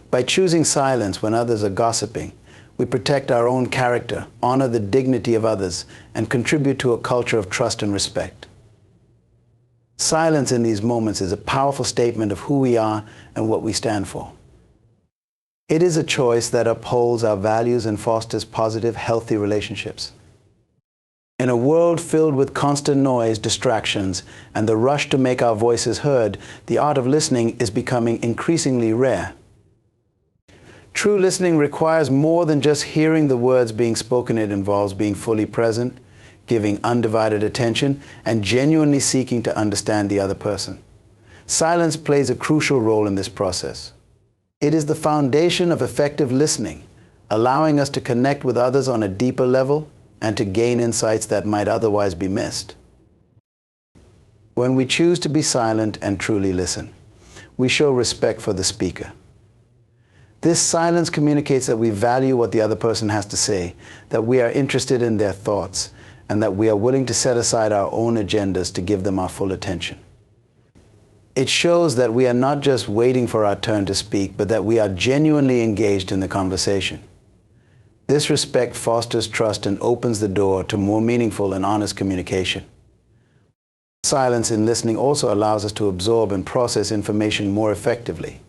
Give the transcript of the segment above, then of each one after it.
By choosing silence when others are gossiping, we protect our own character, honor the dignity of others, and contribute to a culture of trust and respect. Silence in these moments is a powerful statement of who we are and what we stand for. It is a choice that upholds our values and fosters positive, healthy relationships. In a world filled with constant noise, distractions, and the rush to make our voices heard, the art of listening is becoming increasingly rare. True listening requires more than just hearing the words being spoken. It involves being fully present, giving undivided attention, and genuinely seeking to understand the other person. Silence plays a crucial role in this process. It is the foundation of effective listening, allowing us to connect with others on a deeper level and to gain insights that might otherwise be missed. When we choose to be silent and truly listen, we show respect for the speaker. This silence communicates that we value what the other person has to say, that we are interested in their thoughts, and that we are willing to set aside our own agendas to give them our full attention. It shows that we are not just waiting for our turn to speak, but that we are genuinely engaged in the conversation. This respect fosters trust and opens the door to more meaningful and honest communication. Silence in listening also allows us to absorb and process information more effectively.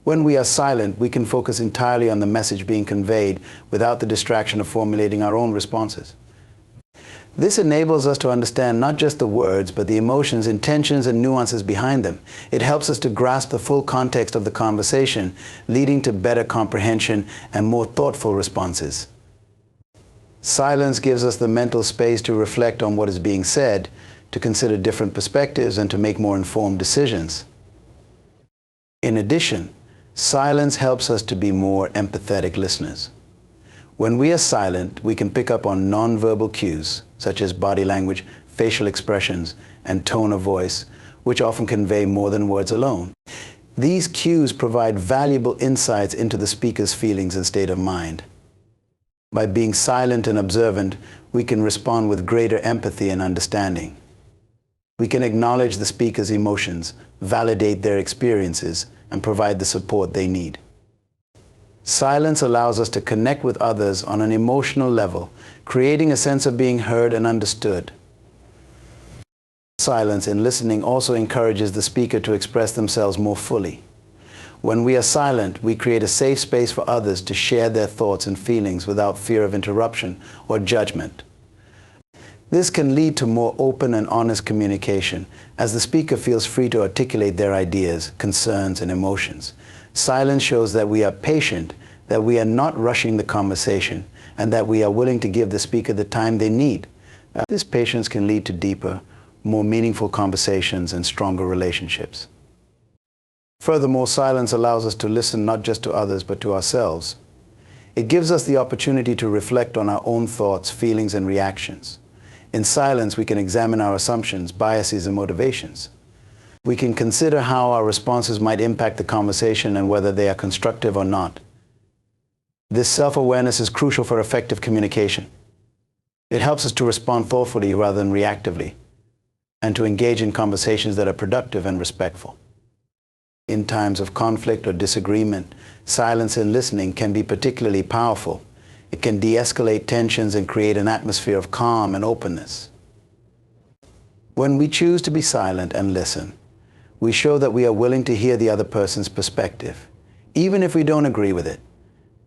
When we are silent, we can focus entirely on the message being conveyed without the distraction of formulating our own responses. This enables us to understand not just the words, but the emotions, intentions, and nuances behind them. It helps us to grasp the full context of the conversation, leading to better comprehension and more thoughtful responses. Silence gives us the mental space to reflect on what is being said, to consider different perspectives, and to make more informed decisions. In addition, silence helps us to be more empathetic listeners. When we are silent, we can pick up on nonverbal cues, such as body language, facial expressions, and tone of voice, which often convey more than words alone. These cues provide valuable insights into the speaker's feelings and state of mind. By being silent and observant, we can respond with greater empathy and understanding. We can acknowledge the speaker's emotions, validate their experiences, and provide the support they need. Silence allows us to connect with others on an emotional level, creating a sense of being heard and understood. Silence in listening also encourages the speaker to express themselves more fully. When we are silent, we create a safe space for others to share their thoughts and feelings without fear of interruption or judgment. This can lead to more open and honest communication, as the speaker feels free to articulate their ideas, concerns, and emotions. Silence shows that we are patient, that we are not rushing the conversation, and that we are willing to give the speaker the time they need. This patience can lead to deeper, more meaningful conversations and stronger relationships. Furthermore, silence allows us to listen not just to others, but to ourselves. It gives us the opportunity to reflect on our own thoughts, feelings, and reactions. In silence, we can examine our assumptions, biases, and motivations. We can consider how our responses might impact the conversation and whether they are constructive or not. This self-awareness is crucial for effective communication. It helps us to respond thoughtfully rather than reactively, and to engage in conversations that are productive and respectful. In times of conflict or disagreement, silence in listening can be particularly powerful. It can de-escalate tensions and create an atmosphere of calm and openness. When we choose to be silent and listen, we show that we are willing to hear the other person's perspective, even if we don't agree with it.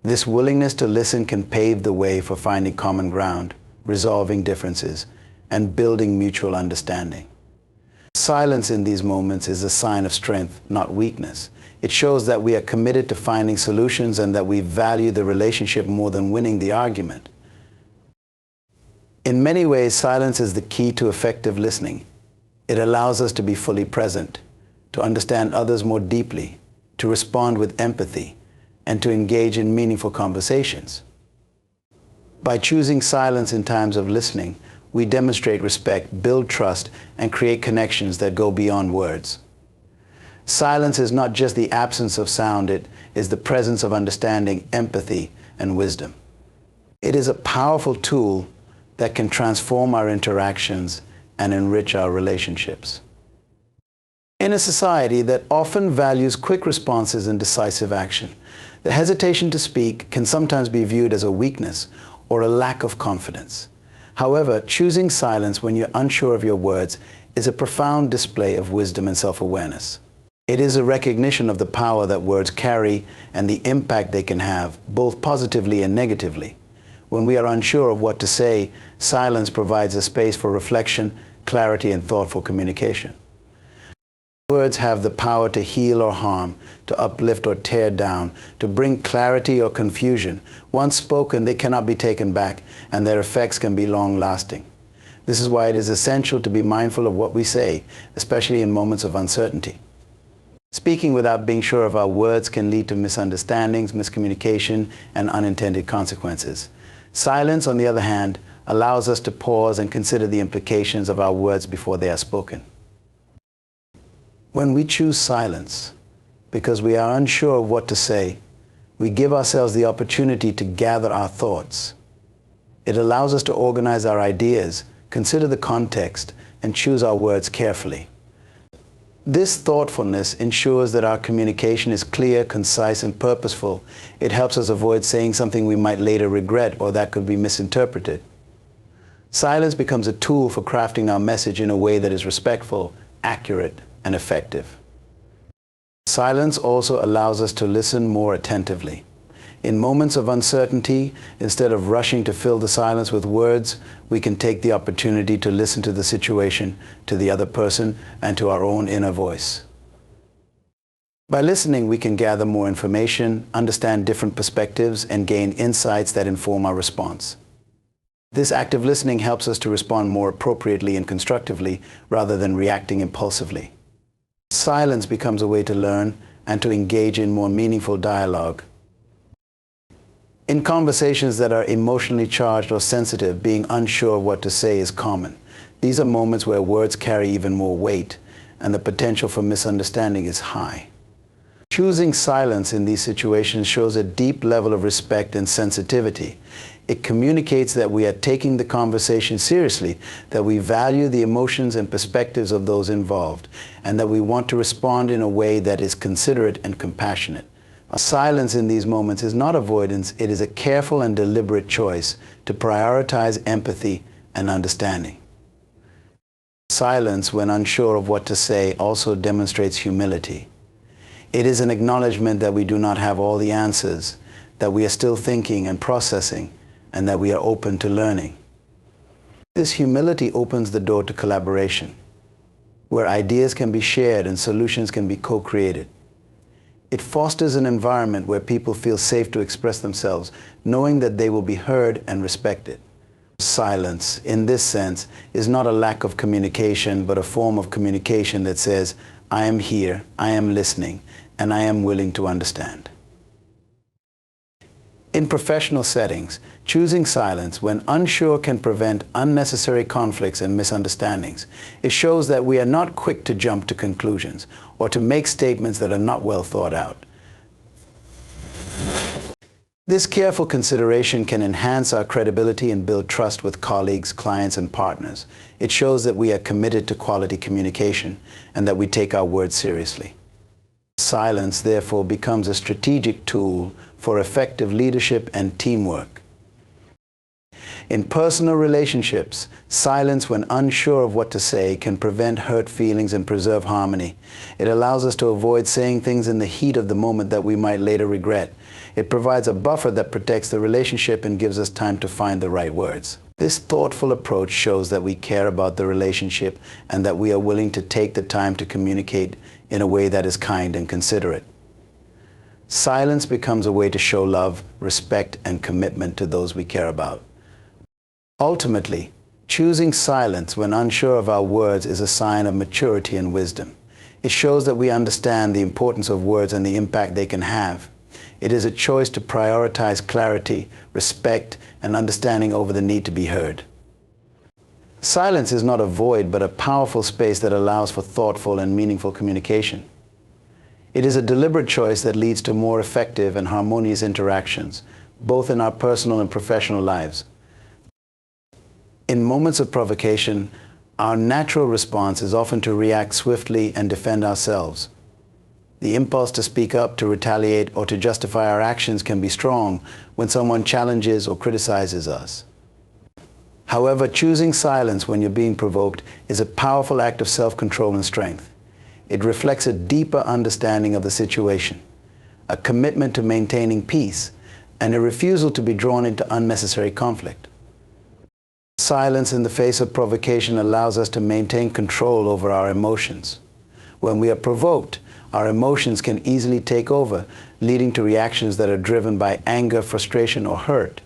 This willingness to listen can pave the way for finding common ground, resolving differences, and building mutual understanding. Silence in these moments is a sign of strength, not weakness. It shows that we are committed to finding solutions and that we value the relationship more than winning the argument. In many ways, silence is the key to effective listening. It allows us to be fully present, to understand others more deeply, to respond with empathy, and to engage in meaningful conversations. By choosing silence in times of listening, we demonstrate respect, build trust, and create connections that go beyond words. Silence is not just the absence of sound, it is the presence of understanding, empathy, and wisdom. It is a powerful tool that can transform our interactions and enrich our relationships. In a society that often values quick responses and decisive action, the hesitation to speak can sometimes be viewed as a weakness or a lack of confidence. However, choosing silence when you're unsure of your words is a profound display of wisdom and self-awareness. It is a recognition of the power that words carry and the impact they can have, both positively and negatively. When we are unsure of what to say, silence provides a space for reflection, clarity, and thoughtful communication. Words have the power to heal or harm, to uplift or tear down, to bring clarity or confusion. Once spoken, they cannot be taken back, and their effects can be long-lasting. This is why it is essential to be mindful of what we say, especially in moments of uncertainty. Speaking without being sure of our words can lead to misunderstandings, miscommunication, and unintended consequences. Silence, on the other hand, allows us to pause and consider the implications of our words before they are spoken. When we choose silence because we are unsure of what to say, we give ourselves the opportunity to gather our thoughts. It allows us to organize our ideas, consider the context, and choose our words carefully. This thoughtfulness ensures that our communication is clear, concise, and purposeful. It helps us avoid saying something we might later regret or that could be misinterpreted. Silence becomes a tool for crafting our message in a way that is respectful, accurate, and effective. Silence also allows us to listen more attentively. In moments of uncertainty, instead of rushing to fill the silence with words, we can take the opportunity to listen to the situation, to the other person, and to our own inner voice. By listening, we can gather more information, understand different perspectives, and gain insights that inform our response. This active listening helps us to respond more appropriately and constructively rather than reacting impulsively. Silence becomes a way to learn and to engage in more meaningful dialogue. In conversations that are emotionally charged or sensitive, being unsure of what to say is common. These are moments where words carry even more weight, and the potential for misunderstanding is high. Choosing silence in these situations shows a deep level of respect and sensitivity. It communicates that we are taking the conversation seriously, that we value the emotions and perspectives of those involved, and that we want to respond in a way that is considerate and compassionate. Silence in these moments is not avoidance, it is a careful and deliberate choice to prioritize empathy and understanding. Silence, when unsure of what to say, also demonstrates humility. It is an acknowledgement that we do not have all the answers, that we are still thinking and processing, and that we are open to learning. This humility opens the door to collaboration, where ideas can be shared and solutions can be co-created. It fosters an environment where people feel safe to express themselves, knowing that they will be heard and respected. Silence, in this sense, is not a lack of communication, but a form of communication that says, I am here, I am listening, and I am willing to understand. In professional settings, choosing silence when unsure can prevent unnecessary conflicts and misunderstandings. It shows that we are not quick to jump to conclusions or to make statements that are not well thought out. This careful consideration can enhance our credibility and build trust with colleagues, clients, and partners. It shows that we are committed to quality communication and that we take our words seriously. Silence, therefore, becomes a strategic tool for effective leadership and teamwork. In personal relationships, silence when unsure of what to say can prevent hurt feelings and preserve harmony. It allows us to avoid saying things in the heat of the moment that we might later regret. It provides a buffer that protects the relationship and gives us time to find the right words. This thoughtful approach shows that we care about the relationship and that we are willing to take the time to communicate in a way that is kind and considerate. Silence becomes a way to show love, respect, and commitment to those we care about. Ultimately, choosing silence when unsure of our words is a sign of maturity and wisdom. It shows that we understand the importance of words and the impact they can have. It is a choice to prioritize clarity, respect, and understanding over the need to be heard. Silence is not a void, but a powerful space that allows for thoughtful and meaningful communication. It is a deliberate choice that leads to more effective and harmonious interactions, both in our personal and professional lives. In moments of provocation, Our natural response is often to react swiftly and defend ourselves. The impulse to speak up, to retaliate, or to justify our actions can be strong when someone challenges or criticizes us. However, choosing silence when you're being provoked is a powerful act of self-control and strength. It reflects a deeper understanding of the situation, a commitment to maintaining peace, and a refusal to be drawn into unnecessary conflict. Silence in the face of provocation allows us to maintain control over our emotions. When we are provoked, our emotions can easily take over, leading to reactions that are driven by anger, frustration, or hurt.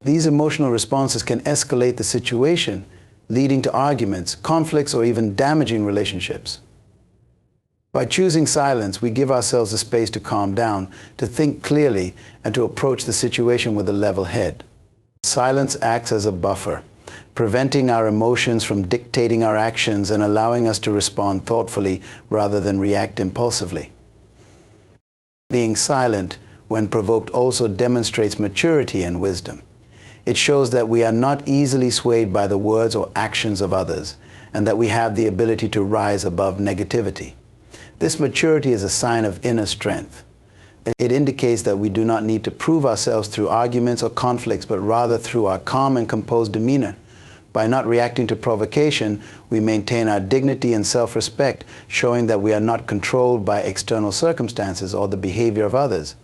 These emotional responses can escalate the situation, leading to arguments, conflicts, or even damaging relationships. By choosing silence, we give ourselves the space to calm down, to think clearly, and to approach the situation with a level head. Silence acts as a buffer, preventing our emotions from dictating our actions and allowing us to respond thoughtfully rather than react impulsively. Being silent when provoked also demonstrates maturity and wisdom. It shows that we are not easily swayed by the words or actions of others, and that we have the ability to rise above negativity. This maturity is a sign of inner strength. It indicates that we do not need to prove ourselves through arguments or conflicts, but rather through our calm and composed demeanor. By not reacting to provocation, we maintain our dignity and self-respect, showing that we are not controlled by external circumstances or the behavior of others.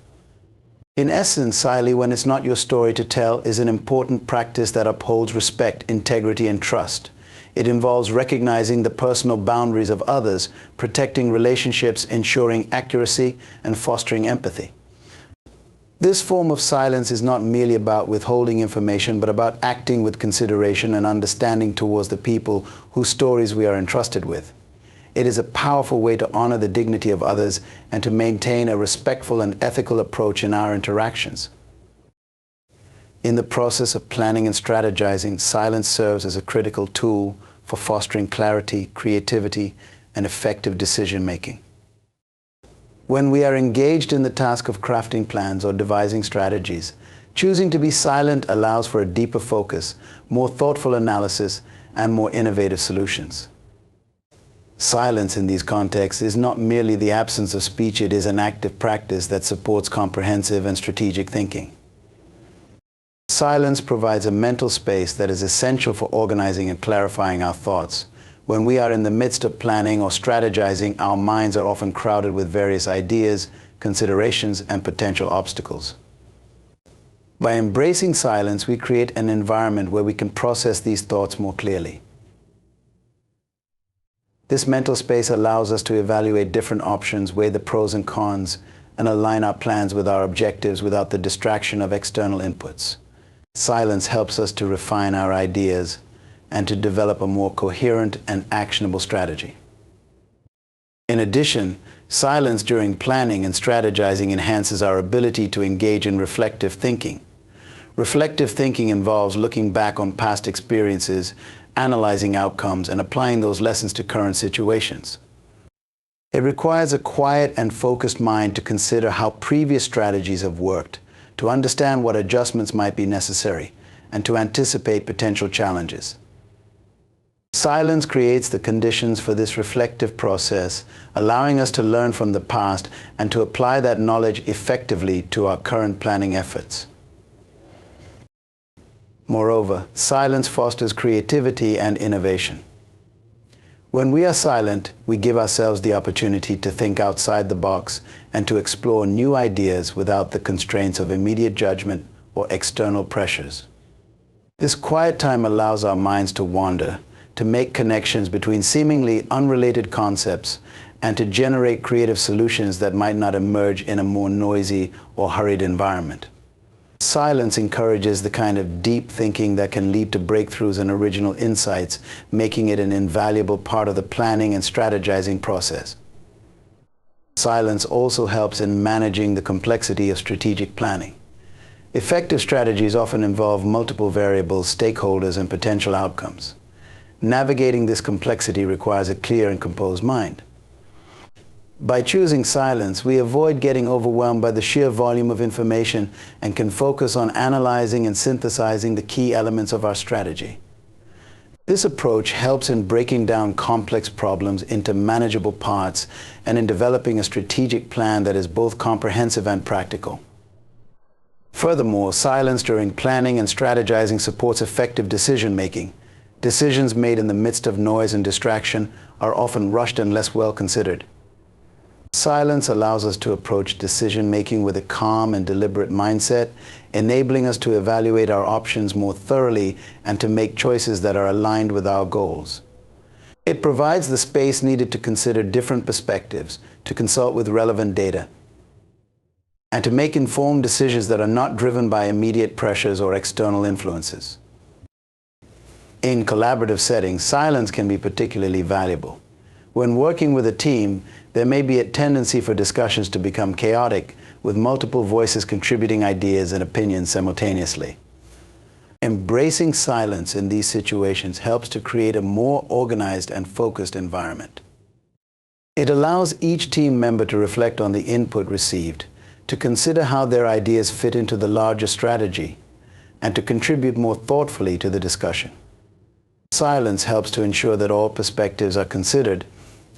In essence, silence when it's not your story to tell is an important practice that upholds respect, integrity, and trust. It involves recognizing the personal boundaries of others, protecting relationships, ensuring accuracy, and fostering empathy. This form of silence is not merely about withholding information, but about acting with consideration and understanding towards the people whose stories we are entrusted with. It is a powerful way to honor the dignity of others and to maintain a respectful and ethical approach in our interactions. In the process of planning and strategizing, silence serves as a critical tool for fostering clarity, creativity, and effective decision-making. When we are engaged in the task of crafting plans or devising strategies, choosing to be silent allows for a deeper focus, more thoughtful analysis, and more innovative solutions. Silence in these contexts is not merely the absence of speech, it is an active practice that supports comprehensive and strategic thinking. Silence provides a mental space that is essential for organizing and clarifying our thoughts. When we are in the midst of planning or strategizing, our minds are often crowded with various ideas, considerations, and potential obstacles. By embracing silence, we create an environment where we can process these thoughts more clearly. This mental space allows us to evaluate different options, weigh the pros and cons, and align our plans with our objectives without the distraction of external inputs. Silence helps us to refine our ideas and to develop a more coherent and actionable strategy. In addition, silence during planning and strategizing enhances our ability to engage in reflective thinking. Reflective thinking involves looking back on past experiences, analyzing outcomes, and applying those lessons to current situations. It requires a quiet and focused mind to consider how previous strategies have worked, to understand what adjustments might be necessary, and to anticipate potential challenges. Silence creates the conditions for this reflective process, allowing us to learn from the past and to apply that knowledge effectively to our current planning efforts. Moreover, silence fosters creativity and innovation. When we are silent, we give ourselves the opportunity to think outside the box and to explore new ideas without the constraints of immediate judgment or external pressures. This quiet time allows our minds to wander, to make connections between seemingly unrelated concepts, and to generate creative solutions that might not emerge in a more noisy or hurried environment. Silence encourages the kind of deep thinking that can lead to breakthroughs and original insights, making it an invaluable part of the planning and strategizing process. Silence also helps in managing the complexity of strategic planning. Effective strategies often involve multiple variables, stakeholders, and potential outcomes. Navigating this complexity requires a clear and composed mind. By choosing silence, we avoid getting overwhelmed by the sheer volume of information and can focus on analyzing and synthesizing the key elements of our strategy. This approach helps in breaking down complex problems into manageable parts and in developing a strategic plan that is both comprehensive and practical. Furthermore, silence during planning and strategizing supports effective decision-making. Decisions made in the midst of noise and distraction are often rushed and less well considered. Silence allows us to approach decision-making with a calm and deliberate mindset, enabling us to evaluate our options more thoroughly and to make choices that are aligned with our goals. It provides the space needed to consider different perspectives, to consult with relevant data, and to make informed decisions that are not driven by immediate pressures or external influences. In collaborative settings, silence can be particularly valuable. When working with a team, there may be a tendency for discussions to become chaotic, with multiple voices contributing ideas and opinions simultaneously. Embracing silence in these situations helps to create a more organized and focused environment. It allows each team member to reflect on the input received, to consider how their ideas fit into the larger strategy, and to contribute more thoughtfully to the discussion. Silence helps to ensure that all perspectives are considered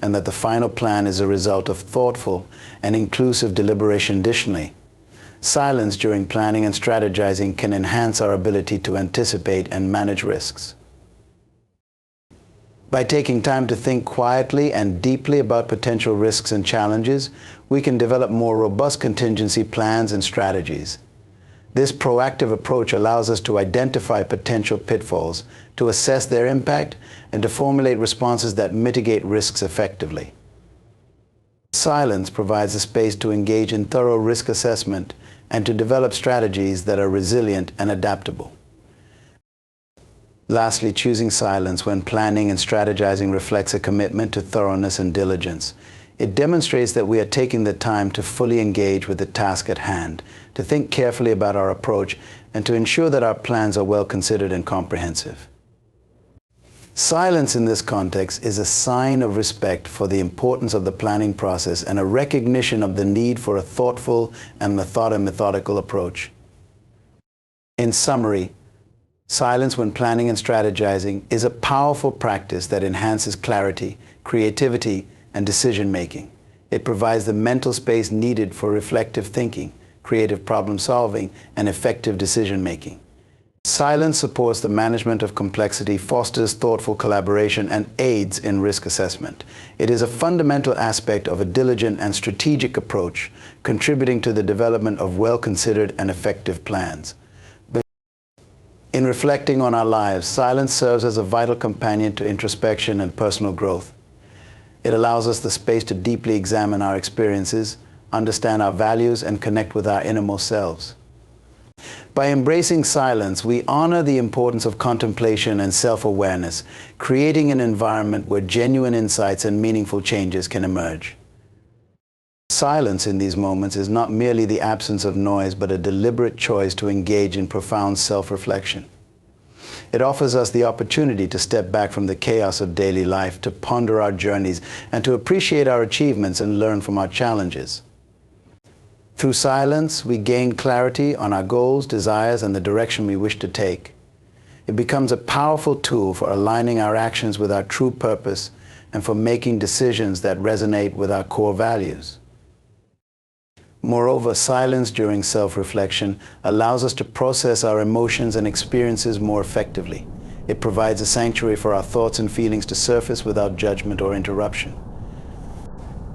and that the final plan is a result of thoughtful and inclusive deliberation. Additionally, silence during planning and strategizing can enhance our ability to anticipate and manage risks. By taking time to think quietly and deeply about potential risks and challenges, we can develop more robust contingency plans and strategies. This proactive approach allows us to identify potential pitfalls, to assess their impact, and to formulate responses that mitigate risks effectively. Silence provides a space to engage in thorough risk assessment and to develop strategies that are resilient and adaptable. Lastly, choosing silence when planning and strategizing reflects a commitment to thoroughness and diligence. It demonstrates that we are taking the time to fully engage with the task at hand, to think carefully about our approach, and to ensure that our plans are well considered and comprehensive. Silence in this context is a sign of respect for the importance of the planning process and a recognition of the need for a thoughtful and methodical approach. In summary, silence when planning and strategizing is a powerful practice that enhances clarity, creativity, and decision-making. It provides the mental space needed for reflective thinking, creative problem-solving, and effective decision-making. Silence supports the management of complexity, fosters thoughtful collaboration, and aids in risk assessment. It is a fundamental aspect of a diligent and strategic approach, contributing to the development of well-considered and effective plans. In reflecting on our lives, silence serves as a vital companion to introspection and personal growth. It allows us the space to deeply examine our experiences, understand our values, and connect with our innermost selves. By embracing silence, we honor the importance of contemplation and self-awareness, creating an environment where genuine insights and meaningful changes can emerge. Silence in these moments is not merely the absence of noise, but a deliberate choice to engage in profound self-reflection. It offers us the opportunity to step back from the chaos of daily life, to ponder our journeys, and to appreciate our achievements and learn from our challenges. Through silence, we gain clarity on our goals, desires, and the direction we wish to take. It becomes a powerful tool for aligning our actions with our true purpose and for making decisions that resonate with our core values. Moreover, silence during self-reflection allows us to process our emotions and experiences more effectively. It provides a sanctuary for our thoughts and feelings to surface without judgment or interruption.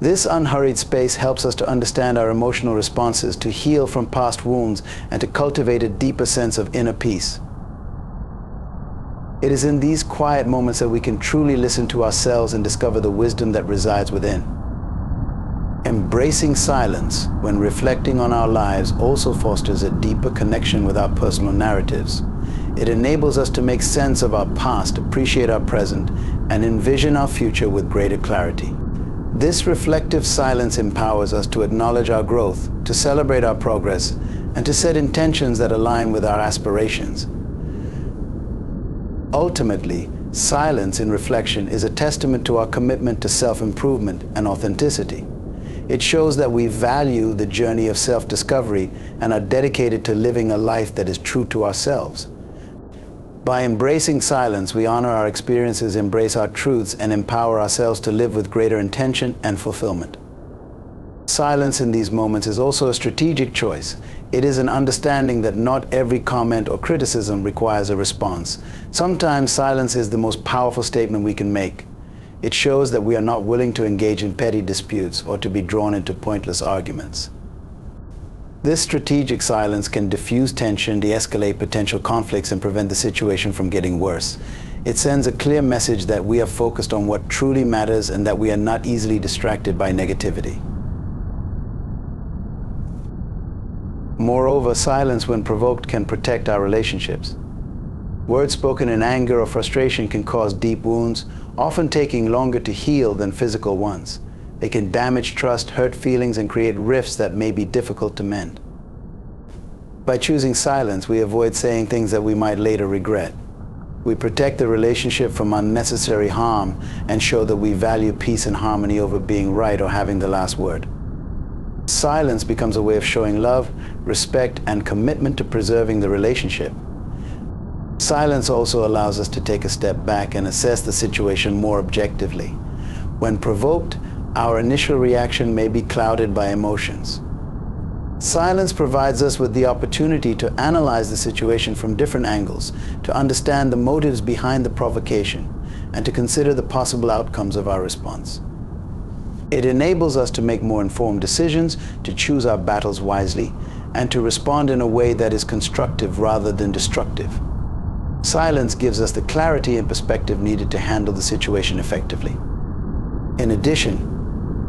This unhurried space helps us to understand our emotional responses, to heal from past wounds, and to cultivate a deeper sense of inner peace. It is in these quiet moments that we can truly listen to ourselves and discover the wisdom that resides within. Embracing silence when reflecting on our lives also fosters a deeper connection with our personal narratives. It enables us to make sense of our past, appreciate our present, and envision our future with greater clarity. This reflective silence empowers us to acknowledge our growth, to celebrate our progress, and to set intentions that align with our aspirations. Ultimately, silence in reflection is a testament to our commitment to self-improvement and authenticity. It shows that we value the journey of self-discovery and are dedicated to living a life that is true to ourselves. By embracing silence, we honor our experiences, embrace our truths, and empower ourselves to live with greater intention and fulfillment. Silence in these moments is also a strategic choice. It is an understanding that not every comment or criticism requires a response. Sometimes silence is the most powerful statement we can make. It shows that we are not willing to engage in petty disputes or to be drawn into pointless arguments. This strategic silence can diffuse tension, de-escalate potential conflicts, and prevent the situation from getting worse. It sends a clear message that we are focused on what truly matters and that we are not easily distracted by negativity. Moreover, silence when provoked can protect our relationships. Words spoken in anger or frustration can cause deep wounds, often taking longer to heal than physical ones. They can damage trust, hurt feelings, and create rifts that may be difficult to mend. By choosing silence, we avoid saying things that we might later regret. We protect the relationship from unnecessary harm and show that we value peace and harmony over being right or having the last word. Silence becomes a way of showing love, respect, and commitment to preserving the relationship. Silence also allows us to take a step back and assess the situation more objectively. When provoked, our initial reaction may be clouded by emotions. Silence provides us with the opportunity to analyze the situation from different angles, to understand the motives behind the provocation, and to consider the possible outcomes of our response. It enables us to make more informed decisions, to choose our battles wisely, and to respond in a way that is constructive rather than destructive. Silence gives us the clarity and perspective needed to handle the situation effectively. In addition,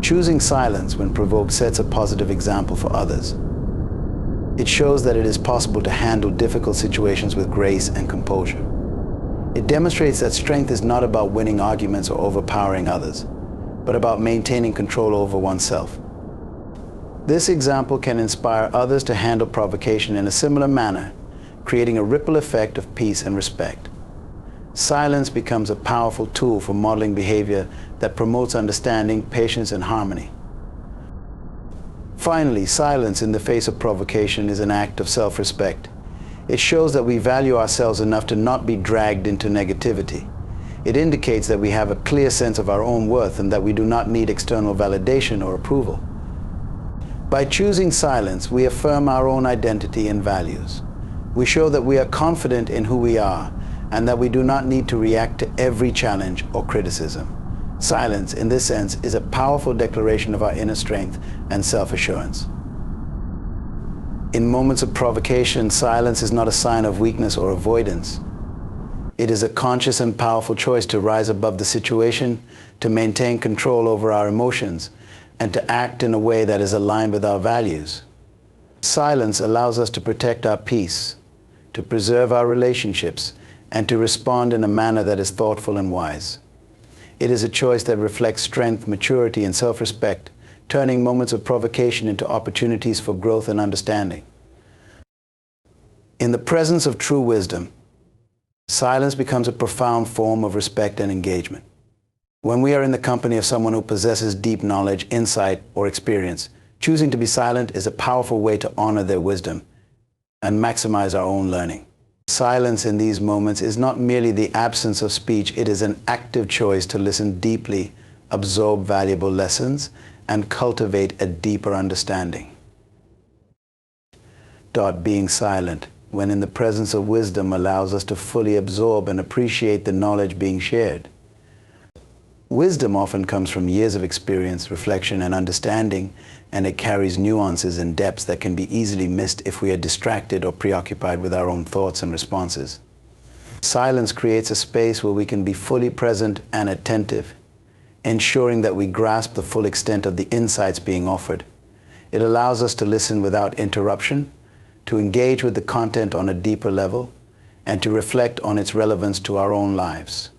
choosing silence when provoked sets a positive example for others. It shows that it is possible to handle difficult situations with grace and composure. It demonstrates that strength is not about winning arguments or overpowering others, but about maintaining control over oneself. This example can inspire others to handle provocation in a similar manner, creating a ripple effect of peace and respect. Silence becomes a powerful tool for modeling behavior that promotes understanding, patience, and harmony. Finally, silence in the face of provocation is an act of self-respect. It shows that we value ourselves enough to not be dragged into negativity. It indicates that we have a clear sense of our own worth and that we do not need external validation or approval. By choosing silence, we affirm our own identity and values. We show that we are confident in who we are and that we do not need to react to every challenge or criticism. Silence, in this sense, is a powerful declaration of our inner strength and self-assurance. In moments of provocation, silence is not a sign of weakness or avoidance. It is a conscious and powerful choice to rise above the situation, to maintain control over our emotions, and to act in a way that is aligned with our values. Silence allows us to protect our peace, to preserve our relationships, and to respond in a manner that is thoughtful and wise. It is a choice that reflects strength, maturity, and self-respect, turning moments of provocation into opportunities for growth and understanding. In the presence of true wisdom, silence becomes a profound form of respect and engagement. When we are in the company of someone who possesses deep knowledge, insight, or experience, choosing to be silent is a powerful way to honor their wisdom and maximize our own learning. Silence in these moments is not merely the absence of speech, it is an active choice to listen deeply, absorb valuable lessons, and cultivate a deeper understanding. Being silent, when in the presence of wisdom, allows us to fully absorb and appreciate the knowledge being shared. Wisdom often comes from years of experience, reflection, and understanding, and it carries nuances and depths that can be easily missed if we are distracted or preoccupied with our own thoughts and responses. Silence creates a space where we can be fully present and attentive, ensuring that we grasp the full extent of the insights being offered. It allows us to listen without interruption, to engage with the content on a deeper level, and to reflect on its relevance to our own lives.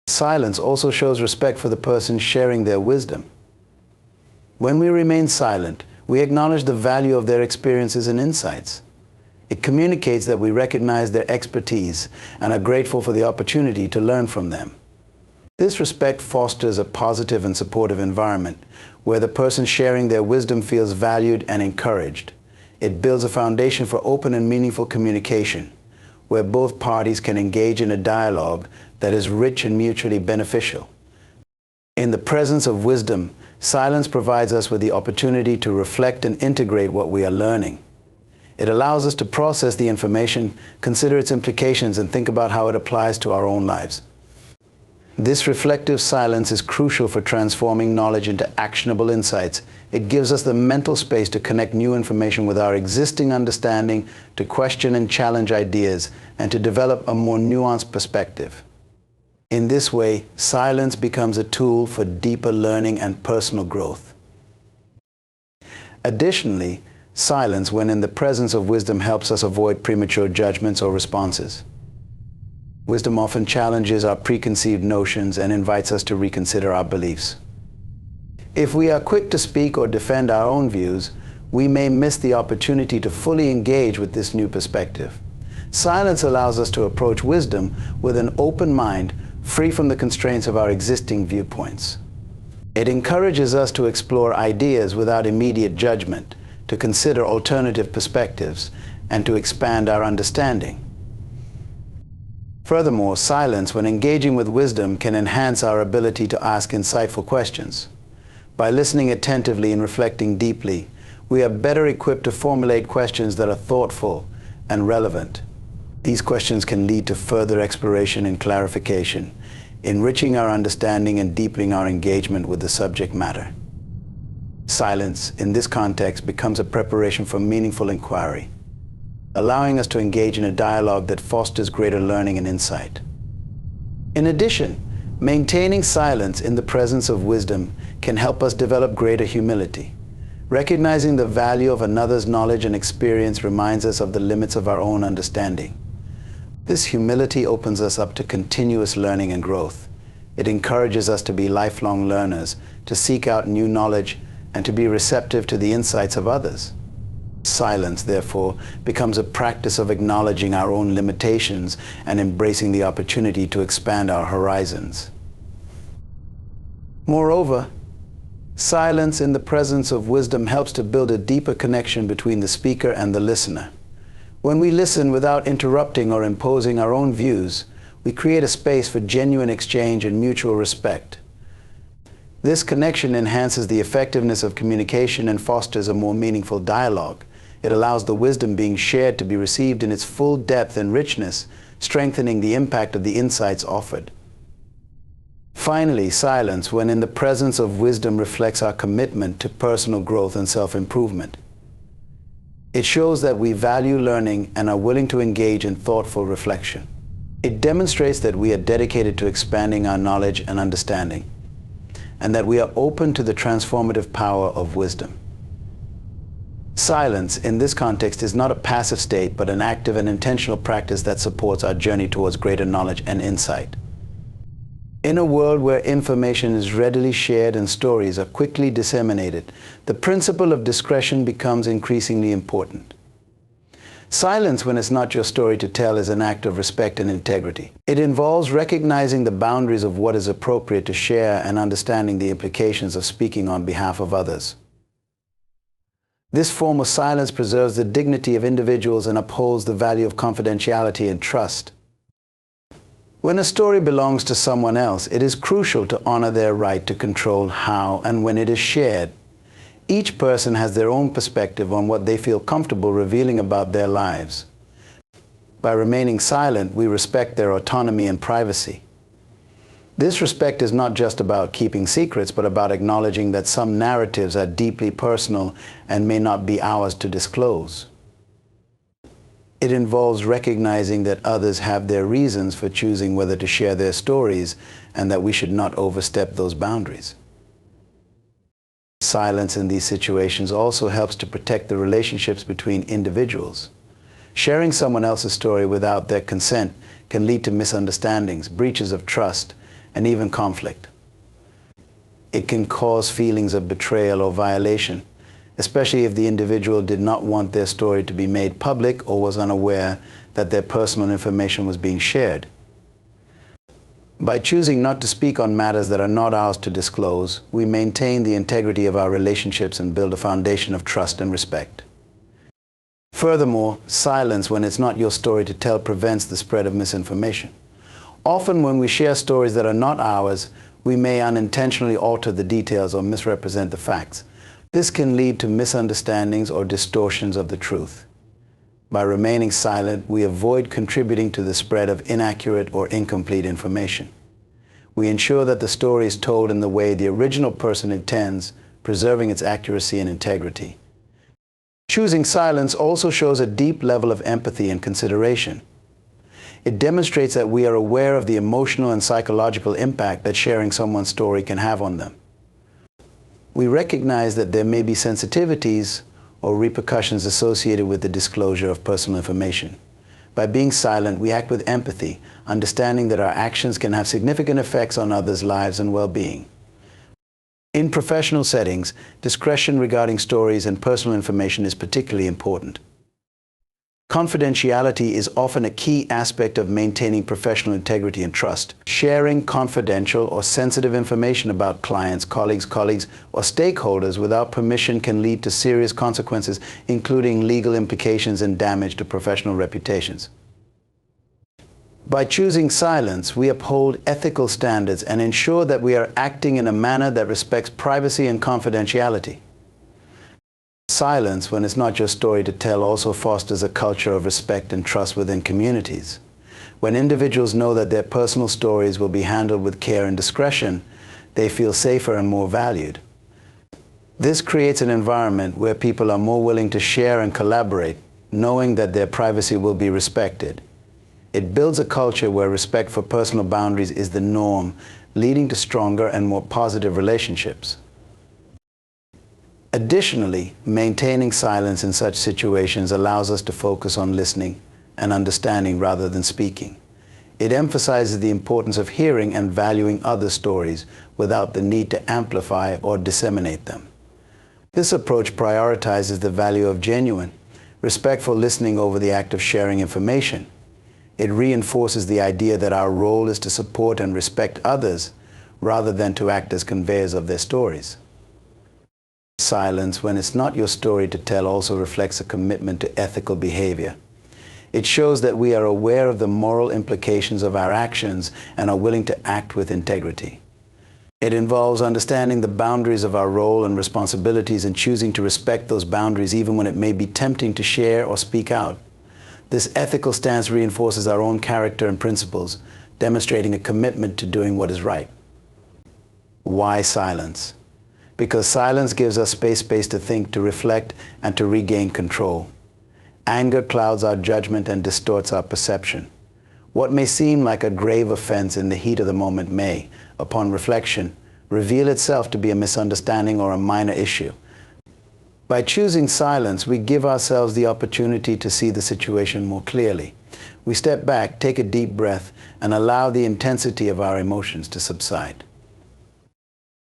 Silence also shows respect for the person sharing their wisdom. When we remain silent, we acknowledge the value of their experiences and insights. It communicates that we recognize their expertise and are grateful for the opportunity to learn from them. This respect fosters a positive and supportive environment where the person sharing their wisdom feels valued and encouraged. It builds a foundation for open and meaningful communication, where both parties can engage in a dialogue that is rich and mutually beneficial. In the presence of wisdom, silence provides us with the opportunity to reflect and integrate what we are learning. It allows us to process the information, consider its implications, and think about how it applies to our own lives. This reflective silence is crucial for transforming knowledge into actionable insights. It gives us the mental space to connect new information with our existing understanding, to question and challenge ideas, and to develop a more nuanced perspective. In this way, silence becomes a tool for deeper learning and personal growth. Additionally, silence, when in the presence of wisdom, helps us avoid premature judgments or responses. Wisdom often challenges our preconceived notions and invites us to reconsider our beliefs. If we are quick to speak or defend our own views, we may miss the opportunity to fully engage with this new perspective. Silence allows us to approach wisdom with an open mind, free from the constraints of our existing viewpoints. It encourages us to explore ideas without immediate judgment, to consider alternative perspectives, and to expand our understanding. Furthermore, silence, when engaging with wisdom, can enhance our ability to ask insightful questions. By listening attentively and reflecting deeply, we are better equipped to formulate questions that are thoughtful and relevant. These questions can lead to further exploration and clarification, enriching our understanding and deepening our engagement with the subject matter. Silence, in this context, becomes a preparation for meaningful inquiry, allowing us to engage in a dialogue that fosters greater learning and insight. In addition, maintaining silence in the presence of wisdom can help us develop greater humility. Recognizing the value of another's knowledge and experience reminds us of the limits of our own understanding. This humility opens us up to continuous learning and growth. It encourages us to be lifelong learners, to seek out new knowledge, and to be receptive to the insights of others. Silence, therefore, becomes a practice of acknowledging our own limitations and embracing the opportunity to expand our horizons. Moreover, silence in the presence of wisdom helps to build a deeper connection between the speaker and the listener. When we listen without interrupting or imposing our own views, we create a space for genuine exchange and mutual respect. This connection enhances the effectiveness of communication and fosters a more meaningful dialogue. It allows the wisdom being shared to be received in its full depth and richness, strengthening the impact of the insights offered. Finally, silence, when in the presence of wisdom, reflects our commitment to personal growth and self-improvement. It shows that we value learning and are willing to engage in thoughtful reflection. It demonstrates that we are dedicated to expanding our knowledge and understanding, and that we are open to the transformative power of wisdom. Silence, in this context, is not a passive state, but an active and intentional practice that supports our journey towards greater knowledge and insight. In a world where information is readily shared and stories are quickly disseminated, the principle of discretion becomes increasingly important. Silence, when it's not your story to tell, is an act of respect and integrity. It involves recognizing the boundaries of what is appropriate to share and understanding the implications of speaking on behalf of others. This form of silence preserves the dignity of individuals and upholds the value of confidentiality and trust. When a story belongs to someone else, it is crucial to honor their right to control how and when it is shared. Each person has their own perspective on what they feel comfortable revealing about their lives. By remaining silent, we respect their autonomy and privacy. This respect is not just about keeping secrets, but about acknowledging that some narratives are deeply personal and may not be ours to disclose. It involves recognizing that others have their reasons for choosing whether to share their stories, and that we should not overstep those boundaries. Silence in these situations also helps to protect the relationships between individuals. Sharing someone else's story without their consent can lead to misunderstandings, breaches of trust, and even conflict. It can cause feelings of betrayal or violation, especially if the individual did not want their story to be made public or was unaware that their personal information was being shared. By choosing not to speak on matters that are not ours to disclose, we maintain the integrity of our relationships and build a foundation of trust and respect. Furthermore, silence when it's not your story to tell prevents the spread of misinformation. Often when we share stories that are not ours, we may unintentionally alter the details or misrepresent the facts. This can lead to misunderstandings or distortions of the truth. By remaining silent, we avoid contributing to the spread of inaccurate or incomplete information. We ensure that the story is told in the way the original person intends, preserving its accuracy and integrity. Choosing silence also shows a deep level of empathy and consideration. It demonstrates that we are aware of the emotional and psychological impact that sharing someone's story can have on them. We recognize that there may be sensitivities or repercussions associated with the disclosure of personal information. By being silent, we act with empathy, understanding that our actions can have significant effects on others' lives and well-being. In professional settings, discretion regarding stories and personal information is particularly important. Confidentiality is often a key aspect of maintaining professional integrity and trust. Sharing confidential or sensitive information about clients, colleagues, or stakeholders without permission can lead to serious consequences, including legal implications and damage to professional reputations. By choosing silence, we uphold ethical standards and ensure that we are acting in a manner that respects privacy and confidentiality. Silence, when it's not your story to tell, also fosters a culture of respect and trust within communities. When individuals know that their personal stories will be handled with care and discretion, they feel safer and more valued. This creates an environment where people are more willing to share and collaborate, knowing that their privacy will be respected. It builds a culture where respect for personal boundaries is the norm, leading to stronger and more positive relationships. Additionally, maintaining silence in such situations allows us to focus on listening and understanding rather than speaking. It emphasizes the importance of hearing and valuing other stories without the need to amplify or disseminate them. This approach prioritizes the value of genuine, respectful listening over the act of sharing information. It reinforces the idea that our role is to support and respect others rather than to act as conveyors of their stories. Silence, when it's not your story to tell, also reflects a commitment to ethical behavior. It shows that we are aware of the moral implications of our actions and are willing to act with integrity. It involves understanding the boundaries of our role and responsibilities and choosing to respect those boundaries even when it may be tempting to share or speak out. This ethical stance reinforces our own character and principles, demonstrating a commitment to doing what is right. Why silence? Because silence gives us space to think, to reflect, and to regain control. Anger clouds our judgment and distorts our perception. What may seem like a grave offense in the heat of the moment may, upon reflection, reveal itself to be a misunderstanding or a minor issue. By choosing silence, we give ourselves the opportunity to see the situation more clearly. We step back, take a deep breath, and allow the intensity of our emotions to subside.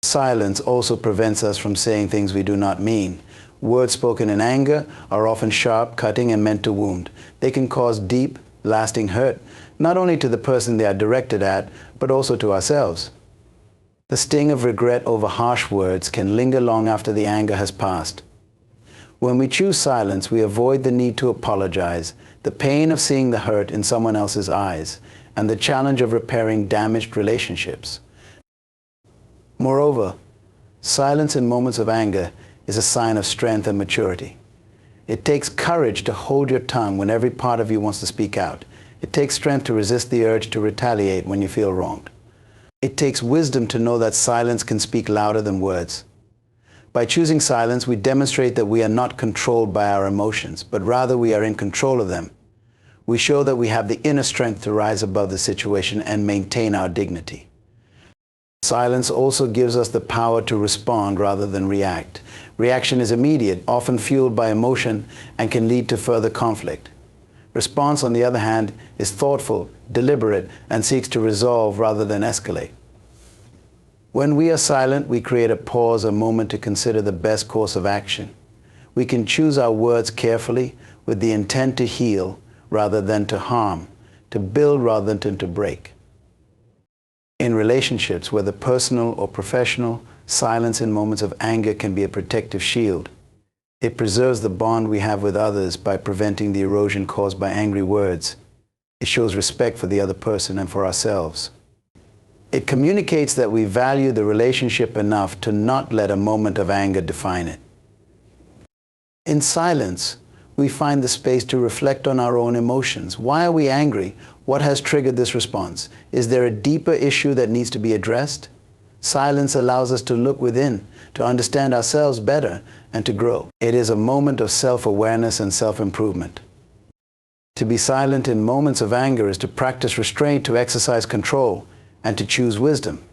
Silence also prevents us from saying things we do not mean. Words spoken in anger are often sharp, cutting, and meant to wound. They can cause deep, lasting hurt, not only to the person they are directed at, but also to ourselves. The sting of regret over harsh words can linger long after the anger has passed. When we choose silence, we avoid the need to apologize, the pain of seeing the hurt in someone else's eyes, and the challenge of repairing damaged relationships. Moreover, silence in moments of anger is a sign of strength and maturity. It takes courage to hold your tongue when every part of you wants to speak out. It takes strength to resist the urge to retaliate when you feel wronged. It takes wisdom to know that silence can speak louder than words. By choosing silence, we demonstrate that we are not controlled by our emotions, but rather we are in control of them. We show that we have the inner strength to rise above the situation and maintain our dignity. Silence also gives us the power to respond rather than react. Reaction is immediate, often fueled by emotion, and can lead to further conflict. Response, on the other hand, is thoughtful, deliberate, and seeks to resolve rather than escalate. When we are silent, we create a pause, a moment to consider the best course of action. We can choose our words carefully with the intent to heal rather than to harm, to build rather than to break. In relationships, whether personal or professional, silence in moments of anger can be a protective shield. It preserves the bond we have with others by preventing the erosion caused by angry words. It shows respect for the other person and for ourselves. It communicates that we value the relationship enough to not let a moment of anger define it. In silence, we find the space to reflect on our own emotions. Why are we angry? What has triggered this response? Is there a deeper issue that needs to be addressed? Silence allows us to look within, to understand ourselves better, and to grow. It is a moment of self-awareness and self-improvement. To be silent in moments of anger is to practice restraint, to exercise control, and to choose wisdom.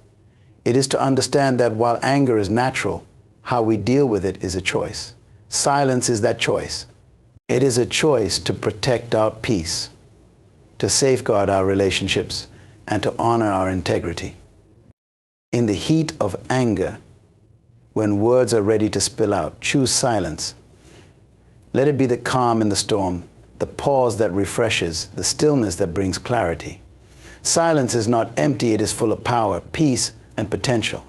It is to understand that while anger is natural, how we deal with it is a choice. Silence is that choice. It is a choice to protect our peace, to safeguard our relationships, and to honor our integrity. In the heat of anger, when words are ready to spill out, choose silence. Let it be the calm in the storm, the pause that refreshes, the stillness that brings clarity. Silence is not empty, it is full of power, peace, and potential.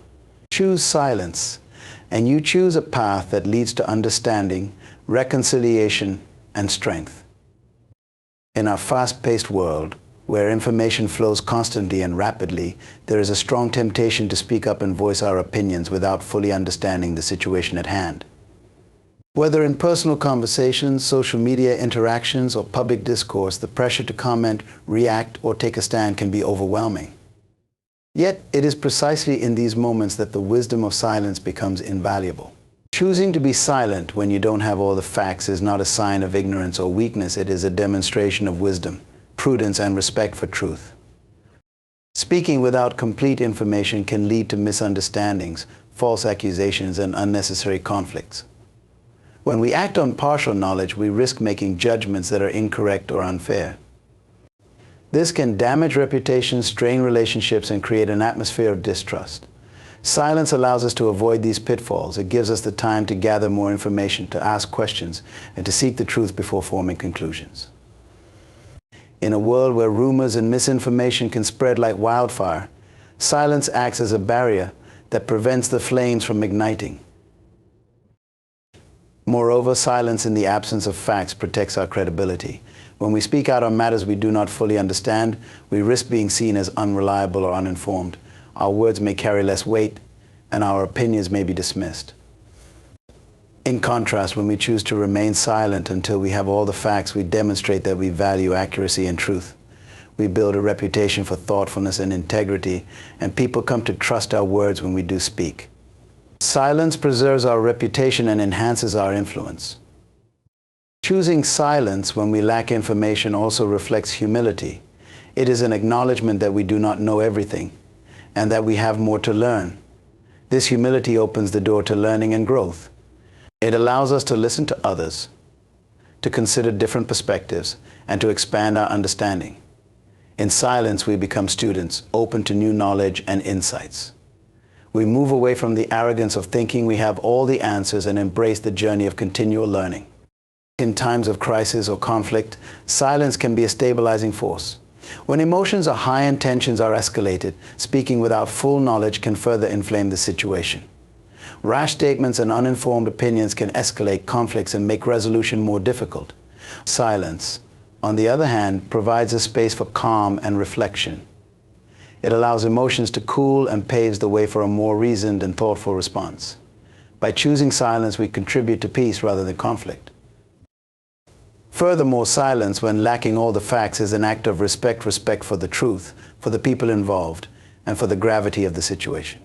Choose silence, and you choose a path that leads to understanding, reconciliation, and strength. In our fast-paced world, where information flows constantly and rapidly, there is a strong temptation to speak up and voice our opinions without fully understanding the situation at hand. Whether in personal conversations, social media interactions, or public discourse, the pressure to comment, react, or take a stand can be overwhelming. Yet, it is precisely in these moments that the wisdom of silence becomes invaluable. Choosing to be silent when you don't have all the facts is not a sign of ignorance or weakness. It is a demonstration of wisdom, prudence, and respect for truth. Speaking without complete information can lead to misunderstandings, false accusations, and unnecessary conflicts. When we act on partial knowledge, we risk making judgments that are incorrect or unfair. This can damage reputations, strain relationships, and create an atmosphere of distrust. Silence allows us to avoid these pitfalls. It gives us the time to gather more information, to ask questions, and to seek the truth before forming conclusions. In a world where rumors and misinformation can spread like wildfire, silence acts as a barrier that prevents the flames from igniting. Moreover, silence in the absence of facts protects our credibility. When we speak out on matters we do not fully understand, we risk being seen as unreliable or uninformed. Our words may carry less weight, and our opinions may be dismissed. In contrast, when we choose to remain silent until we have all the facts, we demonstrate that we value accuracy and truth. We build a reputation for thoughtfulness and integrity, and people come to trust our words when we do speak. Silence preserves our reputation and enhances our influence. Choosing silence when we lack information also reflects humility. It is an acknowledgement that we do not know everything, and that we have more to learn. This humility opens the door to learning and growth. It allows us to listen to others, to consider different perspectives, and to expand our understanding. In silence, we become students, open to new knowledge and insights. We move away from the arrogance of thinking we have all the answers and embrace the journey of continual learning. In times of crisis or conflict, silence can be a stabilizing force. When emotions are high and tensions are escalated, speaking without full knowledge can further inflame the situation. Rash statements and uninformed opinions can escalate conflicts and make resolution more difficult. Silence, on the other hand, provides a space for calm and reflection. It allows emotions to cool and paves the way for a more reasoned and thoughtful response. By choosing silence, we contribute to peace rather than conflict. Furthermore, silence, when lacking all the facts, is an act of respect for the truth, for the people involved, and for the gravity of the situation.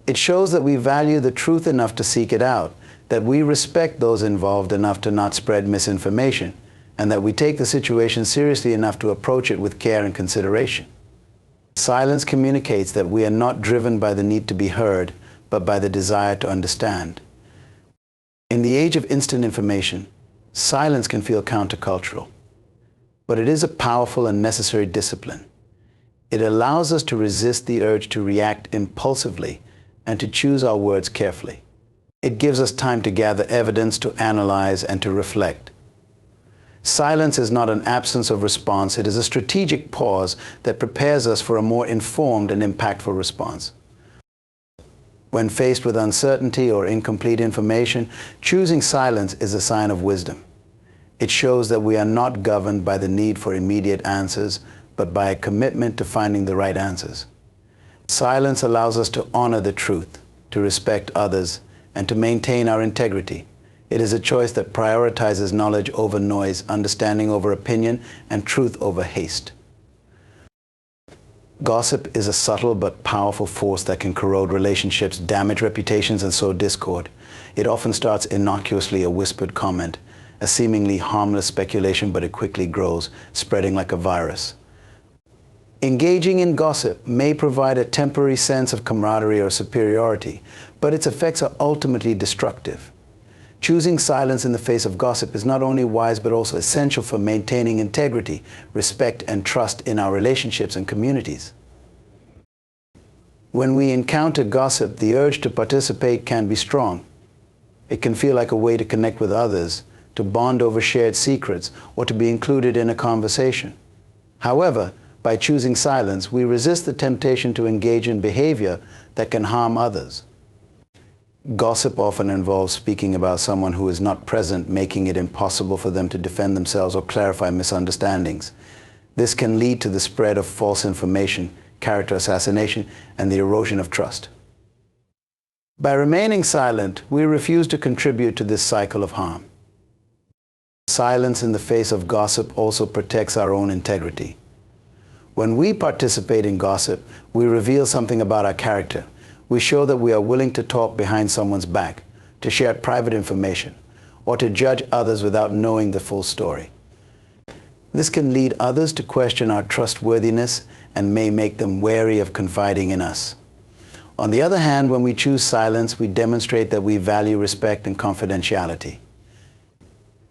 It shows that we value the truth enough to seek it out, that we respect those involved enough to not spread misinformation, and that we take the situation seriously enough to approach it with care and consideration. Silence communicates that we are not driven by the need to be heard, but by the desire to understand. In the age of instant information, silence can feel countercultural, but it is a powerful and necessary discipline. It allows us to resist the urge to react impulsively and to choose our words carefully. It gives us time to gather evidence, to analyze, and to reflect. Silence is not an absence of response, it is a strategic pause that prepares us for a more informed and impactful response. When faced with uncertainty or incomplete information, choosing silence is a sign of wisdom. It shows that we are not governed by the need for immediate answers, but by a commitment to finding the right answers. Silence allows us to honor the truth, to respect others, and to maintain our integrity. It is a choice that prioritizes knowledge over noise, understanding over opinion, and truth over haste. Gossip is a subtle but powerful force that can corrode relationships, damage reputations, and sow discord. It often starts innocuously, a whispered comment, a seemingly harmless speculation, but it quickly grows, spreading like a virus. Engaging in gossip may provide a temporary sense of camaraderie or superiority, but its effects are ultimately destructive. Choosing silence in the face of gossip is not only wise but also essential for maintaining integrity, respect, and trust in our relationships and communities. When we encounter gossip, the urge to participate can be strong. It can feel like a way to connect with others, to bond over shared secrets, or to be included in a conversation. However, by choosing silence, we resist the temptation to engage in behavior that can harm others. Gossip often involves speaking about someone who is not present, making it impossible for them to defend themselves or clarify misunderstandings. This can lead to the spread of false information, character assassination, and the erosion of trust. By remaining silent, we refuse to contribute to this cycle of harm. Silence in the face of gossip also protects our own integrity. When we participate in gossip, we reveal something about our character. We show that we are willing to talk behind someone's back, to share private information, or to judge others without knowing the full story. This can lead others to question our trustworthiness and may make them wary of confiding in us. On the other hand, when we choose silence, we demonstrate that we value respect and confidentiality.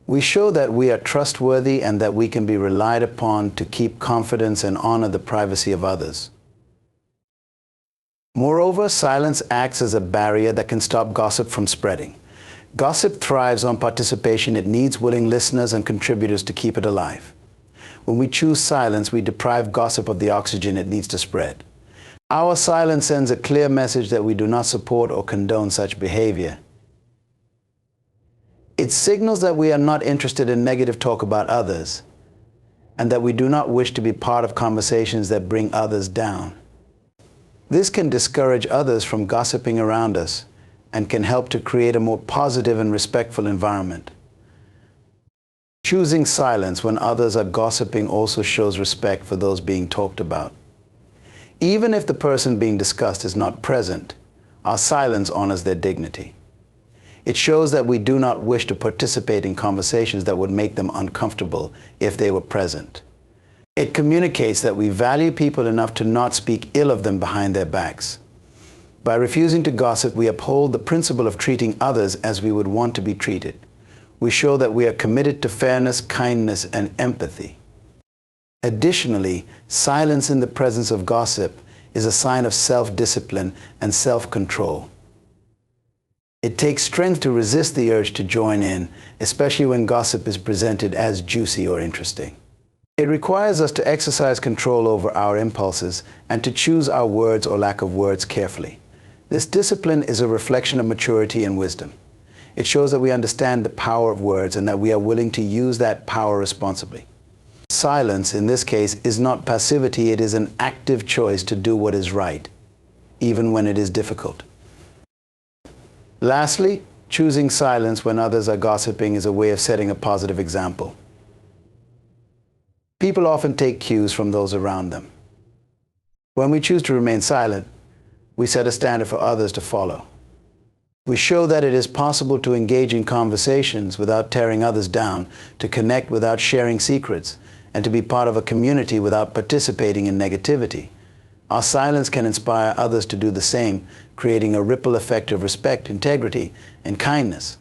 We show that we are trustworthy and that we can be relied upon to keep confidence and honor the privacy of others. Moreover, silence acts as a barrier that can stop gossip from spreading. Gossip thrives on participation. It needs willing listeners and contributors to keep it alive. When we choose silence, we deprive gossip of the oxygen it needs to spread. Our silence sends a clear message that we do not support or condone such behavior. It signals that we are not interested in negative talk about others and that we do not wish to be part of conversations that bring others down. This can discourage others from gossiping around us and can help to create a more positive and respectful environment. Choosing silence when others are gossiping also shows respect for those being talked about. Even if the person being discussed is not present, our silence honors their dignity. It shows that we do not wish to participate in conversations that would make them uncomfortable if they were present. It communicates that we value people enough to not speak ill of them behind their backs. By refusing to gossip, we uphold the principle of treating others as we would want to be treated. We show that we are committed to fairness, kindness, and empathy. Additionally, silence in the presence of gossip is a sign of self-discipline and self-control. It takes strength to resist the urge to join in, especially when gossip is presented as juicy or interesting. It requires us to exercise control over our impulses and to choose our words or lack of words carefully. This discipline is a reflection of maturity and wisdom. It shows that we understand the power of words and that we are willing to use that power responsibly. Silence, in this case, is not passivity. It is an active choice to do what is right, even when it is difficult. Lastly, choosing silence when others are gossiping is a way of setting a positive example. People often take cues from those around them. When we choose to remain silent, we set a standard for others to follow. We show that it is possible to engage in conversations without tearing others down, to connect without sharing secrets, and to be part of a community without participating in negativity. Our silence can inspire others to do the same, creating a ripple effect of respect, integrity, and kindness.